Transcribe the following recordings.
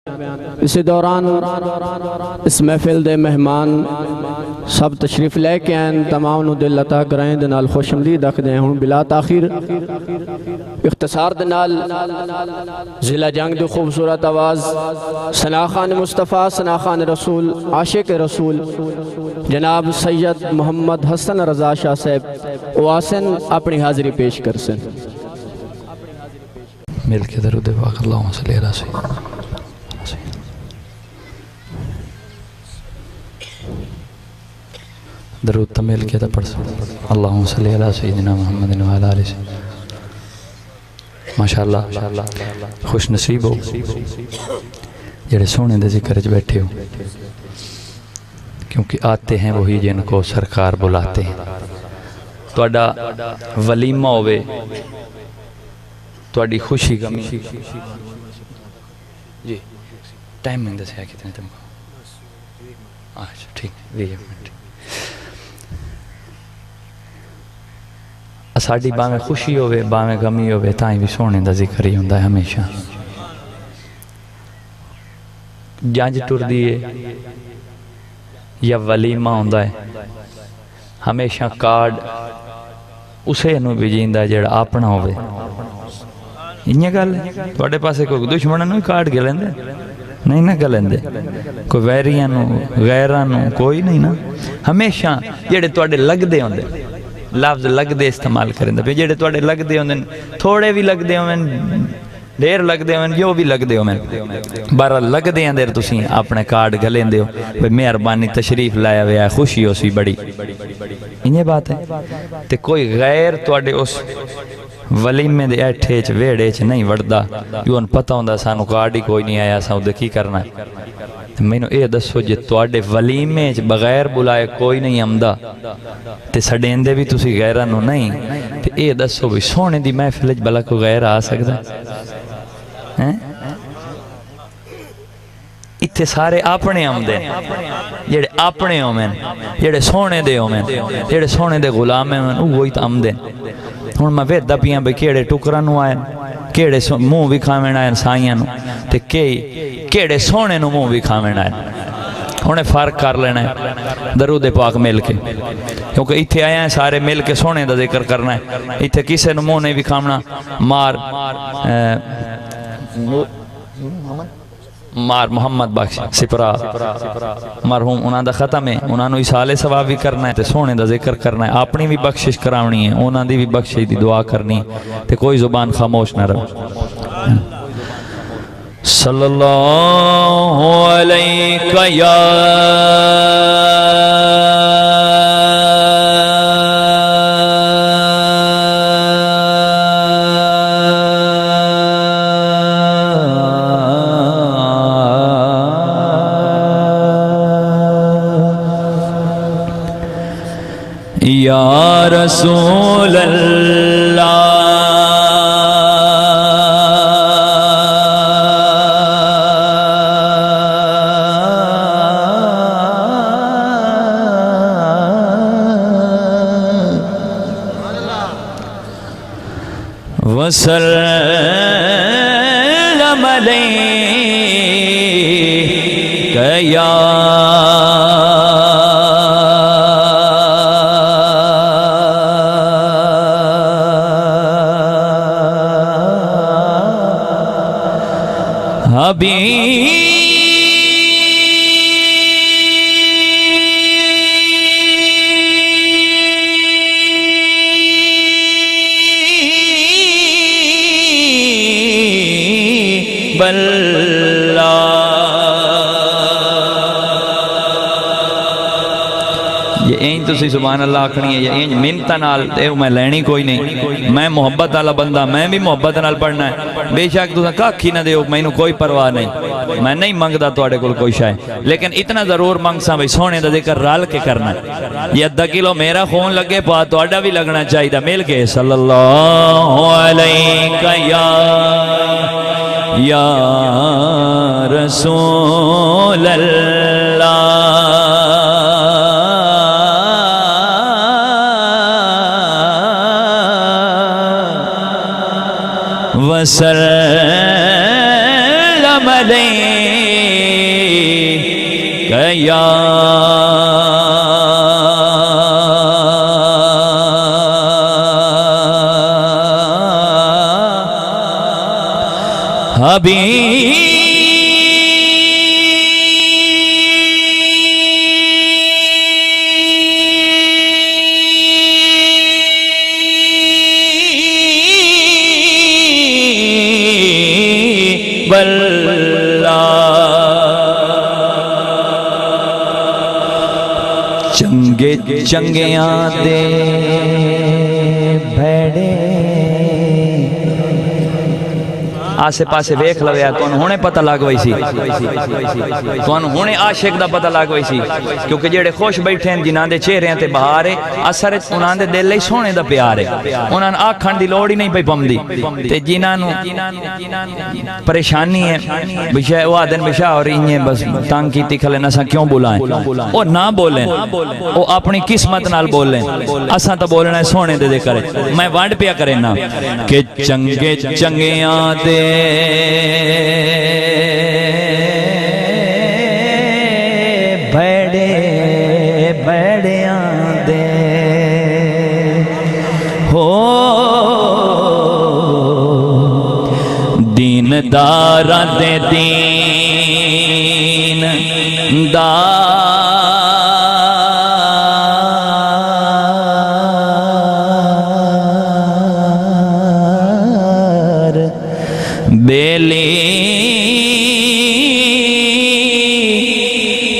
اسی دوران اس محفل دے مہمان سب تشریف لے کے آئیں، تمام نو دل عطا کرائیں، دے نال خوش آمدید آکھدے ہوں بلا تاخیر اختصار دے نال ضلع جنگ دے خوبصورت آواز ثنا خان مصطفیٰ، ثنا خان رسول، عاشق رسول جناب سید محمد حسن رضا شاہ صاحب اواسن اپنی حاضری پیش کر سن۔ مل کے درود پاک اللہم صلی اللہ علیہ وسلم۔ درود تا مل کے تا پڑھ سکتے اللہم صلی اللہ سیدنا محمد و علیہ وسلم۔ ماشاءاللہ خوش نصیب ہو جڑے سونے دے ذکر جو بیٹھے ہو، کیونکہ آتے ہیں وہی جن کو سرکار بلاتے ہیں۔ توڑا ولیمہ ہوئے، توڑی خوشی غمی جی ٹائمنگ دے سے آئے کتنے تم کو؟ اچھا ٹھیک ہے، ساڑی باہیں خوشی ہوئے، باہیں غمی ہوئے، تائیں بھی سونے دا ذکر ہی ہوندہ ہے ہمیشہ۔ جانج ٹور دیئے یا ولیمہ ہوندہ ہے، ہمیشہ کارڈ اسے انہوں بھی جیندہ ہے جڑا اپنا ہوئے۔ انہیں گل ہے توڑے پاسے کوئی دشمنہ نوی کارڈ گلیں دے نہیں نہ گلیں دے، کوئی ویریانو غیرانو کوئی نہیں نا، ہمیشہ جڑے توڑے لگ دے ہوندے لفظ لگ دے استعمال کریں دے، جڑے توڑے لگ دے ہوندے تھوڑے بھی لگ دے ہوندے دیر لگ دے ہوندے جو بھی لگ دے ہوندے بارہ لگ دے ہوندے تُسی اپنے کارڈ گلیں دے ہو مہربانی تشریف لایا ہویا ہے، خوشی ہو سی بڑی، انہیں بات ہے۔ تے کوئی غیر توڑے اس ولیمے دے ایٹھے چھ ویڑے چھ نہیں وڑدا جو ان پتہ ہوندہ سانو کارڈ ہی کوئی نہیں آیا سانو دے کی کرنا ہے۔ میں نے اے دسو جے توڑے ولیمے چھ بغیر بلائے کوئی نہیں آمدہ تے سڑین دے بھی تُسی غیرانو نہیں، تے اے دسو بھی سونے دی محفل چھ بلا کو غیر آ سکتا ہے؟ اتھے سارے اپنے آمدے جڑے اپنے ہومن، جڑے سونے دے ہومن، جڑے سونے دے غلام ہومن وہی تا آمدے۔ ہون میں ویدہ پیاں بے کیڑے ٹکرانو آئیں، کیڑے موں بھی کھامین آئیں سائیاں تے کیڑے سونے نو موں بھی کھامین آئیں۔ انہیں فرق کر لینا ہے درود پاک مل کے، کیونکہ اتھے آئے ہیں سارے مل کے سونے دا ذکر کرنا ہے۔ اتھے کسے نو موں نہیں بھی کھامنا، مار محمد بخش سپرا مرحوم انہاں دا ختم ہے، انہاں نو اسالے ثواب بھی کرنا ہے تے سونے دا ذکر کرنا ہے، اپنی بھی بخشش کراونی ہے، انہاں دی بھی بخشش دی دعا کرنی ہے تے کوئی زبان خاموش نہ رہو۔ صلی اللہ علیہ یا یا رسول اللہ وسلم علیہ یا حبیب اللہ۔ یہ این تسی سبحان اللہ آکھنی ہے، یہ این منتہ نال میں لینی کوئی نہیں، میں محبت والا بندہ، میں بھی محبت نال پڑھنا ہے، بے شک تسا کاکھی نہ دیو، میں کوئی پرواہ نہیں، میں نہیں منگدا توڑے کل کوئی شاہ، لیکن اتنا ضرور منگ سا بھئی سونے دا ذکر رال کے کرنا ہے۔ یہ 10 کلو میرا خون لگے پا توڑا بھی لگنا چاہیے دا مل کے صلی اللہ علیہ یا رسول اللہ وسلم علیہ گیا حبیب اللہ چنگے چنگیاں دے بھیڑے آسے پاسے ویکھ لویا کون ہونے پتہ لگ وئی سی کون ہونے عاشق دا پتہ لگ وئی سی کیونکہ جیڑے خوش بیٹھے ہیں جنہاں دے چہرے ہیں تے بہار ہے اثر انہاں دے دل لئی سونے دا پیار ہے انہاں آکھن دی لوڑ ہی نہیں پئی پمدی تے جنہاں نو پریشانی ہے بشا وہ آدن بشا اور انہیں بس تانگ کی تکھلے نسا کیوں بلائیں وہ نہ بولیں وہ اپنی قسمت نال بولیں اساں تو بولنا ہے سونے دے کرے میں وانڈ پیا کرے نا کہ چنگے چنگیاں دے بڑے بڑیاں دے ہو دین داراں دے دین دار بیلی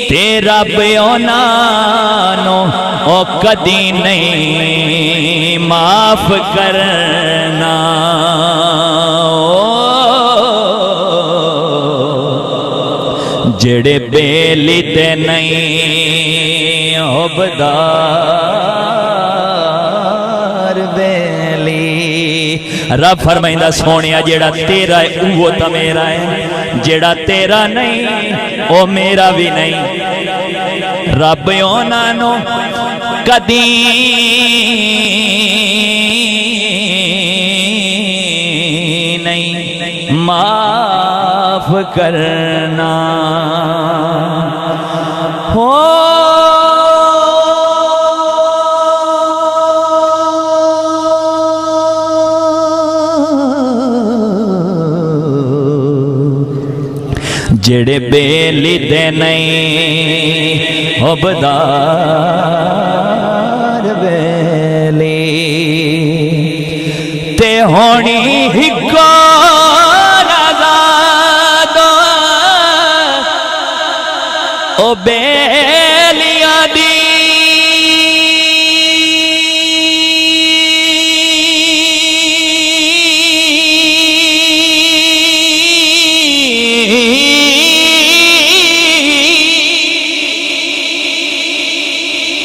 تیرا بیونانو او کدی نہیں معاف کرنا جڑے بیلی تے نہیں عبدار بیلی رب فرمائندہ سونیا جیڑا تیرا ہے وہ تا میرا ہے جیڑا تیرا نہیں وہ میرا بھی نہیں رب یونانو کدی نہیں معاف کرنا ہو جڑے بیلی دے نہیں عبدار بیلی تے ہونی ہکو نزادو او بیلیاں دی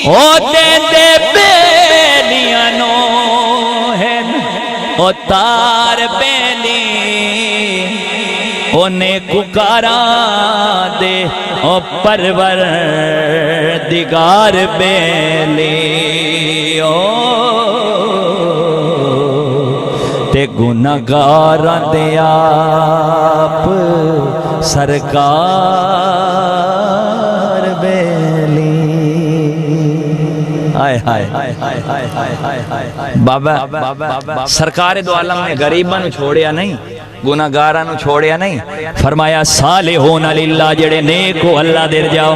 او دے بیلیاں نو ہے او تار بیلی او نیکوکاراں دے او پروردگار بیلی او تے گناہگاراں دے آپ سرکار بیلی بابا سرکار دو عالم نے غریباں نو چھوڑیا نہیں گناہگاراں نو چھوڑیا نہیں فرمایا صالحون للہ جڑے نیک ہو اللہ در جاؤ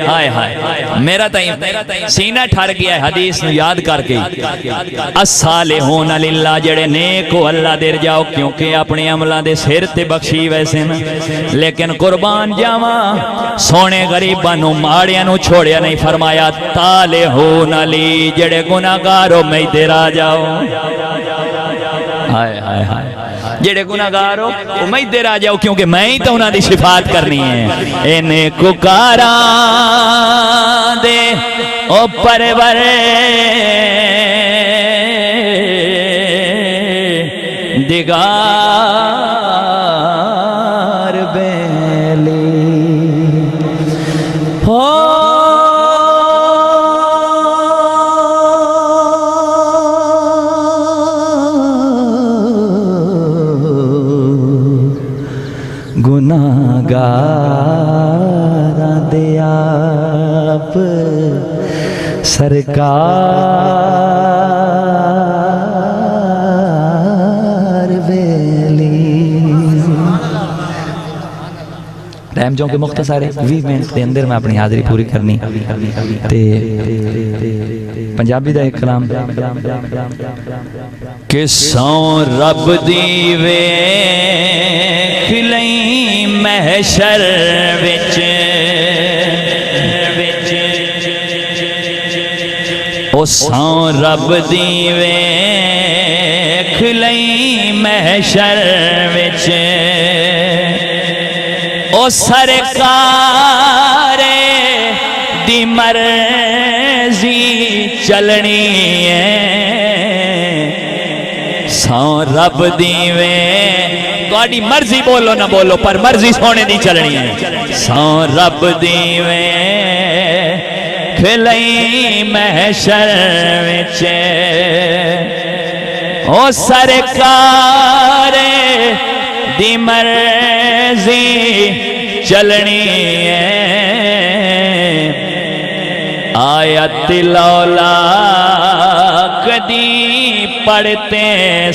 ہائے ہائے میرا تائیں سینہ ٹھر گیا ہے حدیث نو یاد کر کے الصالحون للہ جڑے نیک ہو اللہ در جاؤ کیونکہ اپنے عملہ دے سر تے بخشی ویسے نا لیکن قربان جاواں سونے غریباں نو ماڑیاں نو چھوڑیا نہیں فرمایا طالحون لی جڑے گناہگارو میں دیر آ جاؤ ہائے ہائے ہائے جڑے گناہگار ہو وہ میں دیر آ جاؤ کیونکہ میں ہی تو انہاں دی صفات کرنی ہے انہیں ککاراں دے او پروردگار بیلی ہو گناہگار دے آپ سرکار ویلی ٹائم جو کہ مختصر ہے 20 منٹ دے اندر میں اپنی حاضری پوری کرنی تے پنجابی دا ایک کلام کہ سو رب دی ویکھ لئی محشر وچ او سو رب دی ویکھ لئی محشر وچ او سرکار دی مرضی چلنی ہے سو رب دی تہاڈی مرضی بولو نہ بولو پر مرضی سونے دی چلنی ہے سو رب دی کھلئی محشر وچ او سرکار دی مرضی چلنی ہے آیت لولا کدی پڑھتے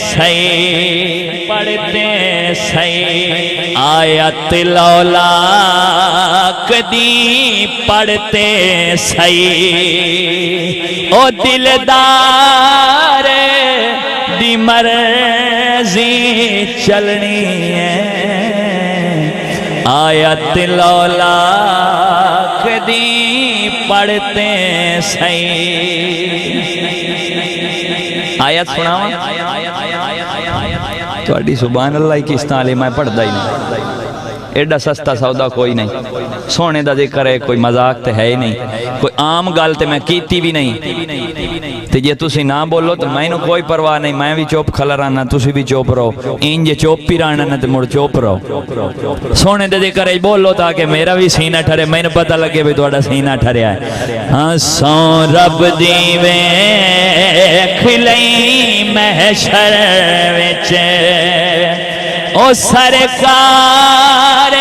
صحیح آیت لولا کدی پڑھتے صحیح او دلدار دی مرضی چلنی ہے آیت لولا کدی پڑھتے صحیح آیت سناواں تہاڈی سبحان اللہ کس طرح میں پڑھدا ہی نہیں ایڈا سستا سودا کوئی نہیں سونے دا ذکر ہے کوئی مذاق تے ہے ہی نہیں کوئی عام گل تے میں کیتی بھی نہیں تے جے تسی نہ بولو تو مینوں کوئی پرواہ نہیں میں بھی چوپ کھلا رہنا تسی بھی چوپ رہو انج چوپ ہی رہنا نہ تے مڑ چوپ رہو سونے دے ذکر ہے بولو تاکہ میرا بھی سینہ ٹھرے مینوں پتہ لگے بھی تہاڈا سینہ ٹھریا ہے ہاں سو رب دی ویکھ لئی محشر وچ او سرکار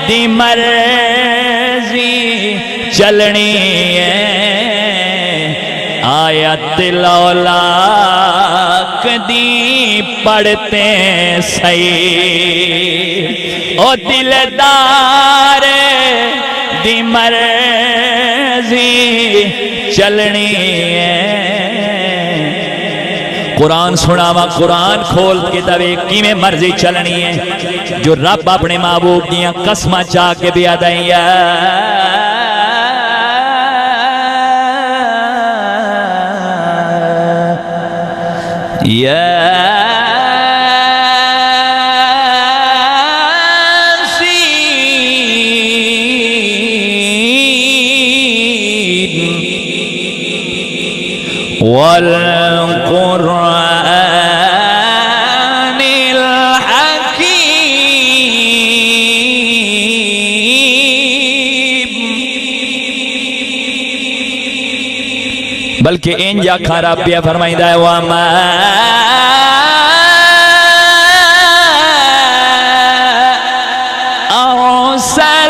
دی مرضی چلنی ہے آیت لولا کدی پڑھتے صحیح او دلدار دی مرضی چلنی ہے قرآن سناوا قرآن کھول کے دوے کی میں مرضی چلنی ہے جو رب اپنے محبوب دیاں قسمہ چاہ کے بھی ادائیں والقرآن الحکیم بلکہ ان جا کھارا پیا فرمائیدہ ہے وَمَا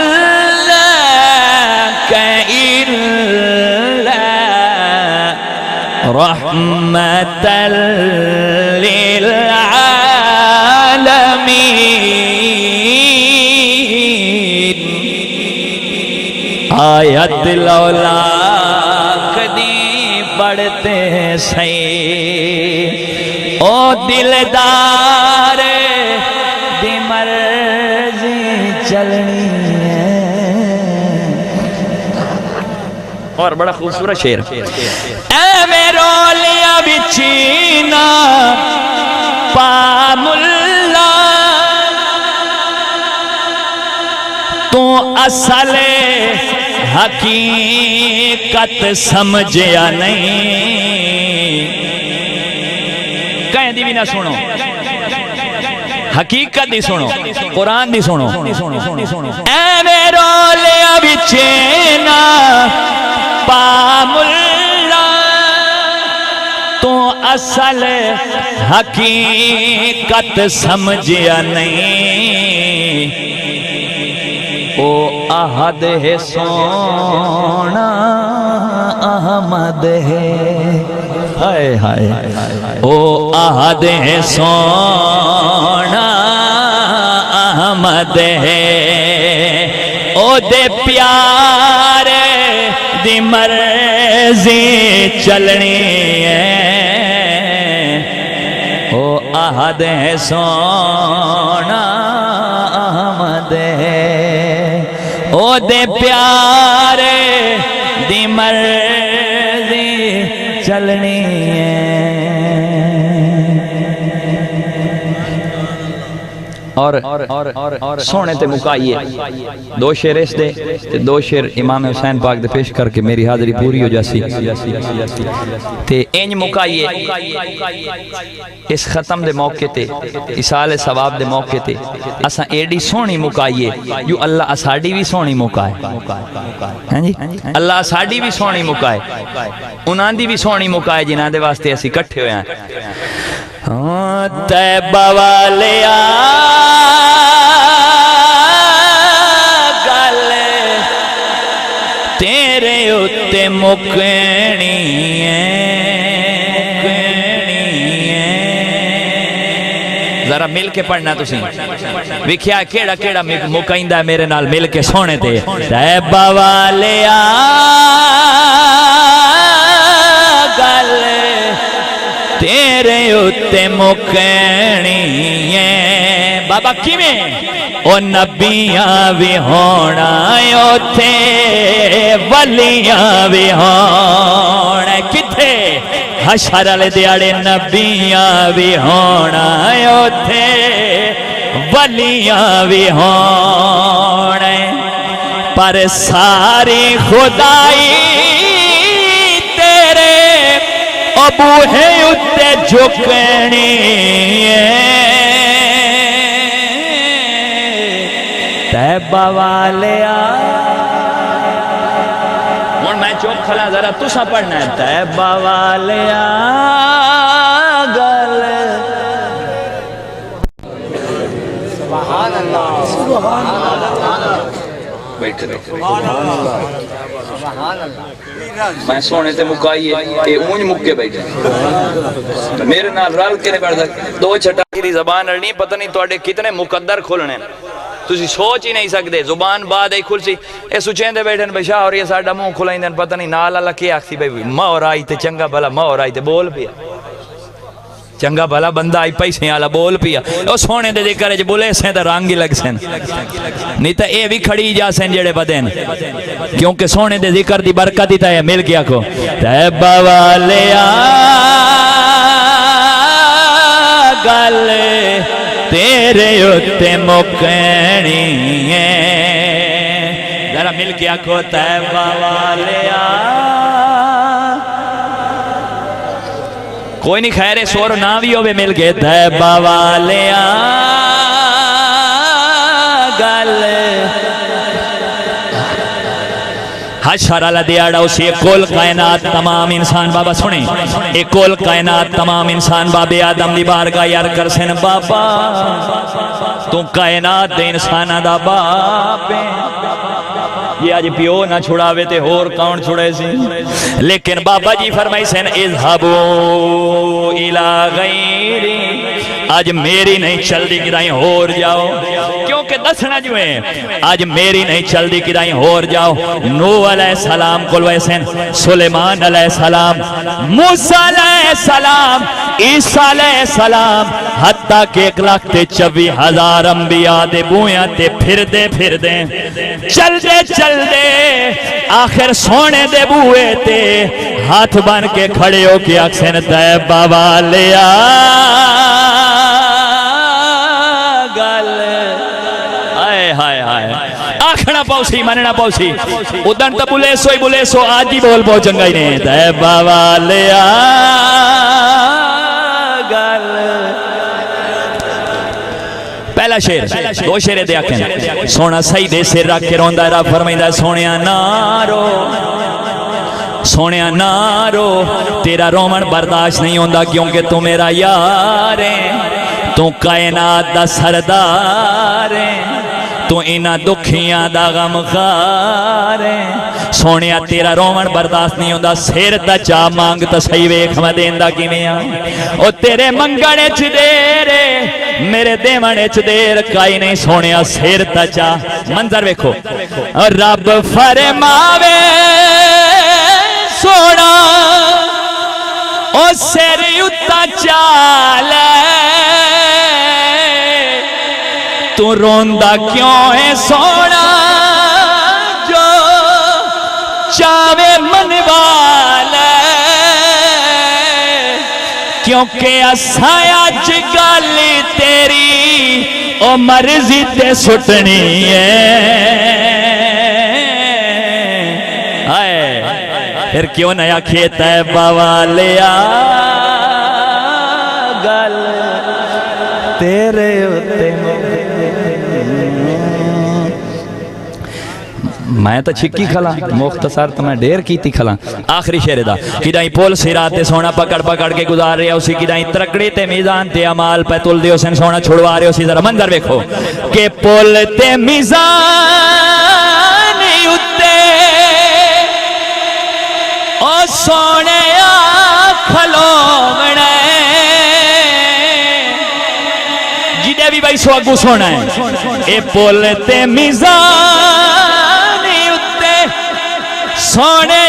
أَرْسَلْنَاكَ إِلَّا رحمة للعالمين آیت لولا کدی پڑھتے صحیح او دلدار دی مرضی چلنی ہے اور بڑا خوبصورت شعر اے میرو لیا بچینا پا ملا تو اصل حقیقت سمجھیا نہیں کہیں دی بھی نہ سنو حقیقت دی سنو قرآن دی سنو اے میرو لیا بچینا پا ملا تو اصل حقیقت سمجھیا نہیں او احد ہے سونا احمد ہے ہائے ہائے او احد ہے سونا احمد ہے او دے پیارے دی مرضی چلنی ہے او احد ہے سونا احمد ہے او دے پیارے دی مرضی چلنی ہے اور سونے تے مکائیے دو شعر اس دے دو شعر امام حسین پاک دے پیش کر کے میری حاضری پوری ہو جاسی تے انج مکائیے اس ختم دے موقع تے اسال ثواب دے موقع تے اساں ایڈی سونی مکائیے جو اللہ اساڑی بھی سونی مکائے اللہ اساڑی بھی سونی مکائے انہاں دی بھی سونی مکائے جنہاں دے واسطے اسی کٹھے ہوئے ہیں طیبہ والیا گل تیرے اتے مکنی ذرا مل کے پڑھنا تسی وکھیا کیڑا کیڑا مکائندہ ہے میرے نال مل کے سونے تے طیبہ والیا گل تیرے اتے مکنی ہے بابا کیویں او نبیاں بھی ہونا اوتھے ولیاں بھی ہونا کتھے حشر والے دیاڑے نبیاں بھی ہونا اوتھے ولیاں بھی ہونا پر ساری خدائی ابو ہے اتے جھکنی طیبہ والیا ہن میں چوک کھلا ذرا تسا پڑھنا ہے طیبہ والیا گل سبحان اللہ سبحان اللہ بیٹھے میں سونے تے مکائیے اے اونج مکے بیٹھے میرے نال رل کے نہیں بیٹھتا دو چھٹاکی دی زبان اڑنی پتہ نہیں توڑے کتنے مقدر کھولنے تسی سوچ ہی نہیں سکتے زبان بعد ایک کھل سی اے سوچیں دے بیٹھن بشاہ اور یہ ساڑھا منہ کھلائیں دیں پتہ نہیں نال اللہ کی آکسی بھائی مور آئی تے چنگا بھلا مور آئی تے بول پیا چنگا بھلا بندہ آئی پیسے آلا بول پیا او سونے دے ذکر ہے بولے سیں تا رانگی لگ سیں نہیں تا اے بھی کھڑی جا سیں جڑے بدین کیونکہ سونے دے ذکر دی برکت دیتا ہے مل گیا کو طیبہ والیا گل تیرے اتے مکنی ہے ذرا مل گیا کو طیبہ والیا کوئی نہیں خیر سور نہ بھی ہوئے مل گئے طیبہ والیا گل حشر اللہ دیاڑا اسی ایک کل کائنات تمام انسان بابا سنیں ایک کل کائنات تمام انسان باب آدم دی بارگاہ یار کر سن بابا تو کائنات دے انسانہ دا باپ یہ آج پیو نہ چھڑاوے تے ہور کون چھڑے سی لیکن بابا جی فرمائی سن اذہبو الى غیری آج میری نہیں چل دی کدائیں ہور جاؤ کیونکہ دسنا جو ہے آج میری نہیں چل دی کدائیں ہور جاؤ نوح علیہ السلام کل ویسن سلیمان علیہ السلام موسیٰ علیہ السلام عیسیٰ علیہ السلام حتیٰ کہ 1,24,000 انبیاء دے بویاں تے پھر دے چل دے آخر سونے دے بوئے تے ہاتھ بن کے کھڑے ہو کے اکسن طیبہ والیا گل آئے ہائے ہائے آکھنا پاؤسی مننا پاؤسی ادھن تا بولے سو آج ہی بول پاؤ چنگا ہی نہیں طیبہ والیا گل پہلا شیر دو شیرے دے آکھیں سونا سیدے سے رکھ کے روندہ را فرمائدہ سونیا نارو تیرا رومن برداشت نہیں ہوندہ کیونکہ تو میرا یار ہے تو کائنات دا سردار ہے تو انہاں دکھیاں دا غم خار ہے سونیا تیرا رومن برداشت نہیں ہوندا سر تا چا مانگ تا صحیح ویکھ میں دیندا کیویں آ او تیرے منگنے چ دیر میرے دیونے چ دیر کائی نہیں سونیا سر تا چا منظر ویکھو رب فرماوے سونا او سر اتا چال تو روندہ کیوں ہے سونا جو چاوے منوال کیونکہ اسایا جگالی تیری او مرضی تے سٹنی ہے پھر کیوں نیا کھیتا ہے باوالیا گل تیرے ہوتے میں تو چھکی کھلا مختصر تو میں دیر کیتی کھلا آخری شعر دا کدائیں پول سرات تے سونا پکڑ پکڑ کے گزار رہے اسی کدائیں ترکڑی تے میزان تے عمال پہ تل دے اسے سونا چھڑوا رہے اسی ذرا منظر بیکھو کہ پول تے میزان اتے او سونے کھلو منے جدے بھی بھائی سواگو سونا ہے اے پول تے میزان اتے سونے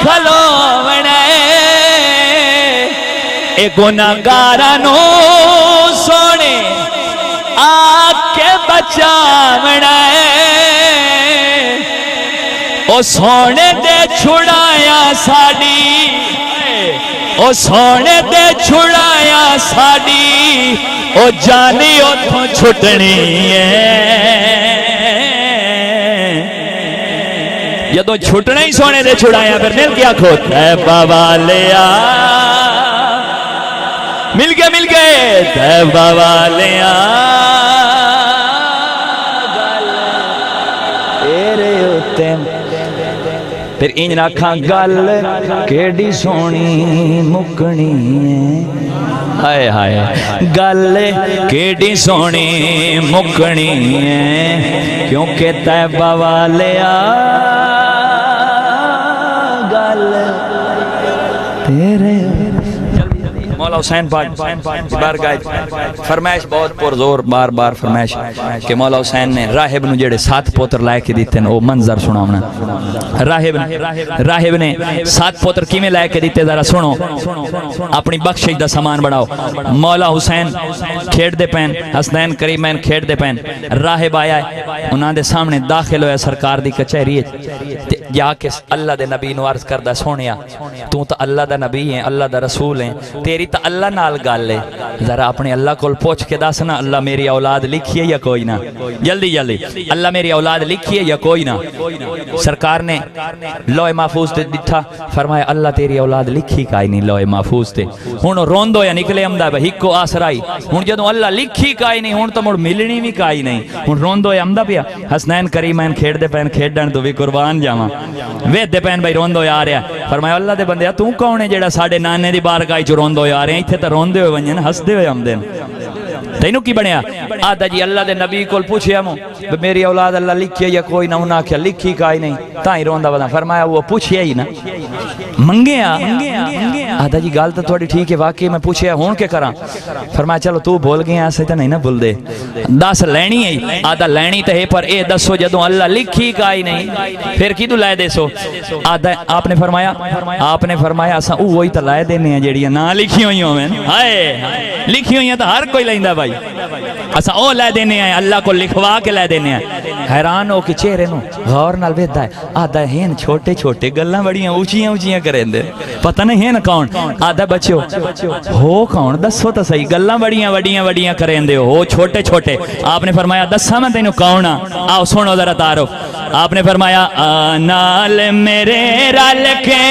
کھلو منے اے گناہگارانو سونے آکے بچا منے او سونے دے چھڑایا ساڑی او سونے دے چھڑایا ساڑی او جانی اتھوں چھٹنی ہے جدو چھٹنا ہی سونے دے چھڑایا پھر مل گیا کھوتا ہے باوالیا مل گئے باوالیا تیرے ہوتے پھر انج رکھاں گل کیڑی سونی مکنی ہائے ہائے گل کیڑی سونی مکنی کیونکہ طیبہ والیا گل تیرے مولا حسین پاک بارگاہ فرمائش بہت پرزور بار بار فرمائش کہ مولا حسین نے راہب نو جڑے 7 پوتر لائے کے دیتے ہیں وہ منظر سناونا راہب نے 7 پوتر کیمیں لائے کے دیتے ذرا سنو اپنی بخشش دا سامان بڑھاؤ مولا حسین کھیڑ دے پین حسنین کریمین کھیڑ دے پین راہب آیا ہے انہاں دے سامنے داخل ہویا سرکار دی کچہری جا کے اللہ دے نبی نو عرض کردہ سونیا تو اللہ دا نبی ہیں اللہ دا رسول ہیں تیری تا اللہ نال گال لے ذرا اپنے اللہ کو پوچھ کے داسنا اللہ میری اولاد لکھی ہے یا کوئی نہ جلدی اللہ میری اولاد لکھی ہے یا کوئی نہ سرکار نے لوح محفوظ تے دٹھا فرمایا اللہ تیری اولاد لکھی کائی نہیں لوح محفوظ تے ہون روندو یا نکلے امدہ بھئی کو آسرائی ہون جدو اللہ لکھی کائی نہیں ہون تو مڑ ملنی بھی کائی نہیں ہون روندو یا امدہ پیا حسنین کریمین کھیڑ دے پین کھیڑن تو بھی قربان جاما وید دے پین بھئی روندو یا آ رہا فرمایا اللہ دے بندے تو کون ہے جیڑا ساڑھے نانے دی بارگاہ جو روندو یا آ رہے ہیں اتھے تا روندے ہوئے ونجن ہس دے ہوئے امدین تینو کی بنیا آدھا جی اللہ دے نبی کو پوچھے ہموں میری اولاد اللہ لکھی ہے یا کوئی نہ انہاں کیا لکھی کائی نہیں تاں ہی روندہ بدا فرمایا وہ پوچھے ہی نا منگے آدھا جی گال تو تھوڑی ٹھیک ہے واقعی میں پوچھے ہون کے کراں فرمایا چلو تو بول گئے ایسے تو نہیں نا بول دے دس لینی ہے آدھا لینی تو ہے پر اے دسو جدوں اللہ لکھی کائی نہیں پھر کی تو لائے دے سو آدھا آپ نے فرمایا اساں وہی تو لائے دینے ہیں جیڑیاں نہ لکھی ہوئی ہوں میں لکھی ہوئی ہیں تو ہر کوئی لائندہ بھائی اساں او لائے دینے ہیں اللہ کو لکھوا کے لائے دینے ہیں حیران ہو کہ چہرے نو غور نال ویدہ ہے آدھا ہین چھوٹے چھوٹے گلاں بڑیاں اونچیاں کریں دے پتہ نہیں ہے نا کون آدھا بچو ہو کون دسو تو صحیح گلاں بڑیاں کریں دے ہو چھوٹے چھوٹے آپ نے فرمایا دسا میں تینوں کون آؤ سنو ذرا تعارف آپ نے فرمایا آنال میرے رل کے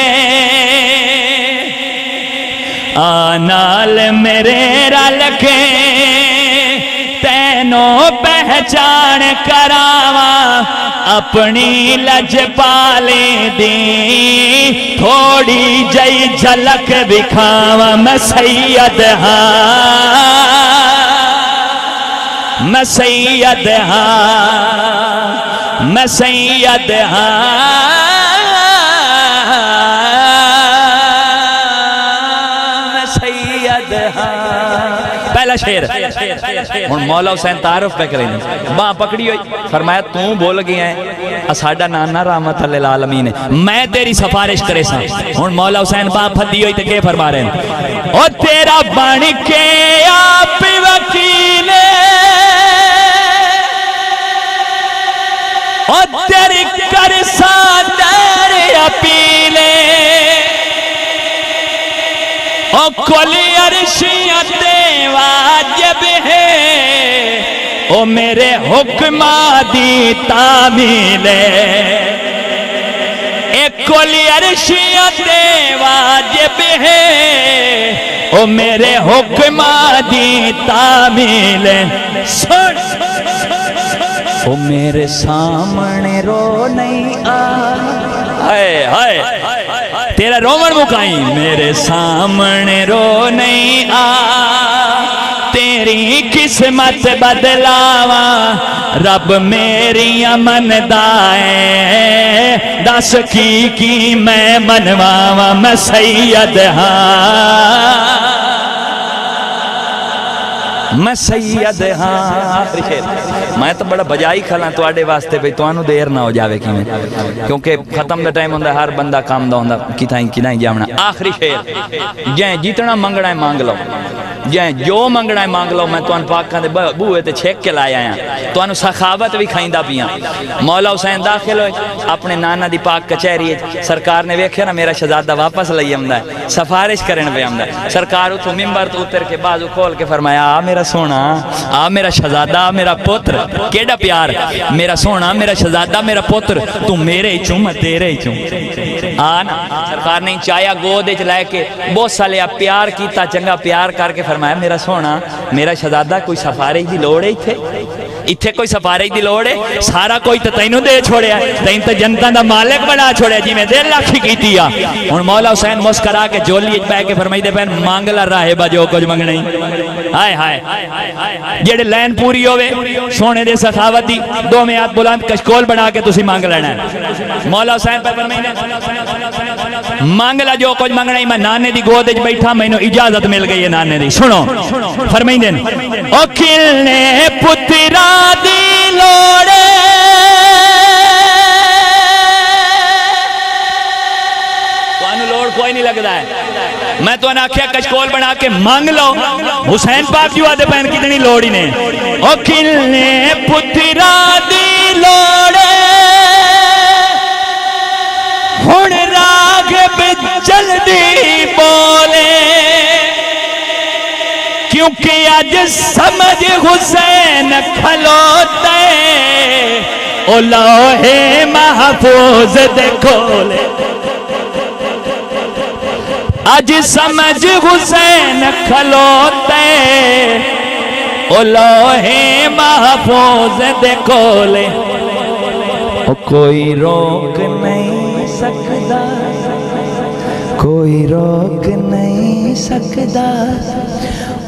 آنال میرے رل کے تینوں پہچان کراواں اپنی لج پالے دی تھوڑی جئی جھلک دکھاواں میں سید ہاں میں سید ہاں میں سید ہاں میں سید ہاں پہلا شعر ہن مولا حسین تعارف پہ کریں باں پکڑی ہوئی فرمایا تو بول گیا ہے اساڈا نانا رحمت للعالمین ہے میں تیری سفارش کرے سا ہن مولا حسین باں پھدی ہوئی تے کہ فرما رہے ہیں او تیرا بن کے آپ وکیل او تیری کرسا در اپیل او کلی عرشیت واجب ہے او میرے حکمادی تعمیل اے کلی عرشیت واجب ہے او میرے حکمادی تعمیل سن او میرے سامنے رو نہیں آئے ہائے تیرا رومن مکائی میرے سامنے رو نہیں آ تیری قسمت بدلاوا رب میری امن دائے دس کی میں منواوا میں سید ہاں میں سید ہاں آخری شعر میں تو بڑا بجائی کھلا تو آڑے واسطے پہ تو آنو دیر نہ ہو جاوے کی میں کیونکہ ختم دا ٹائم ہوندہ ہر بندہ کام دا ہوندہ کتائیں جامنا آخری شعر جائیں جیتنا منگنا ہے مانگ لو جائیں جو منگنا ہے مانگ لو میں تو ان پاک کھاندے بوئے تے چھیک کے لائے آیا تو انو سخاوت بھی کھائندہ پیاں مولا حسین داخل ہوئے اپنے نانا دی پاک کچہری سرکار نے ویکھیا نا میرا شہزادہ واپس لئی آمدہ ہے سفارش کرن پہ آمدہ ہے سرکار اتھو ممبر تو اتر کے بازو کھول کے فرمایا آ میرا سونا آ میرا شہزادہ میرا پتر کیڑا پیار میرا سونا میرا شہزادہ میرا پتر تو میرے ہی چوں میں تیرے ہی چوں آنا سرکار نے چایا گودے چلائے کے بہت سالے آپ پیار کیتا چنگا پیار کر کے فرمایا میرا سونا میرا شہزادہ کوئی سفارش دی لوڑے ہی تھے اتھے کوئی سفارش دی لوڑے سارا کوئی تو تینوں دے چھوڑیا تین تو جنتا دا مالک بنا چھوڑیا جی میں دل لاکھی کی تیا اور مولا حسین مسکرا کے جولی اچ بے کے فرمائی دے پہن مانگلا راہے با جو کچھ منگ نہیں ہائے ہائے جیڑے لین پوری ہوئے سونے دے سخاوت دی دو میں ہاتھ بلند کشکول بنا کے تسی مانگ لینا ہے مولا حسین پہ فرمائی دے مانگلا جو کچھ منگ نہیں میں نانے دی گود اچ بیٹھا میں نو اجازت مل گئی ہے نانے دی سنو فرمائی دے او کلنے پترا دی لوڑے تو انو لوڑ کوئی نہیں لگ رہا ہے میں تو انہا کیا کشکول بنا کے مانگ لو حسین پاک جو آدھے پہن کتنی لوڑی نے او کلنے پترا دی لوڑے ہن راغب جلدی بولے کیونکہ آج سمجھ حسین کھلوتے او لوحے محفوظ دے کھولے آج سمجھ حسین کھلوتے او لوحے محفوظ دے کھولے او کوئی روک نہیں سکتا کوئی روک نہیں سکتا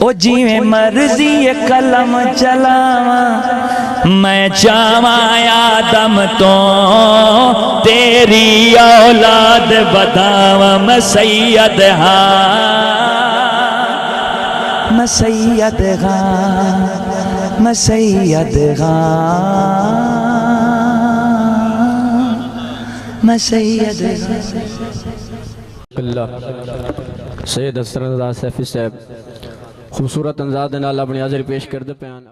او جی میں مرضی قلم چلاواں میں چاواں آدم تو تیری اولاد بداواں میں سید ہاں میں سید ہاں میں سید ہاں میں سید اللہ سید حسن رضا سیفی صاحب خوبصورت انداز دے نال اپنی حاضری پیش کر دے پیان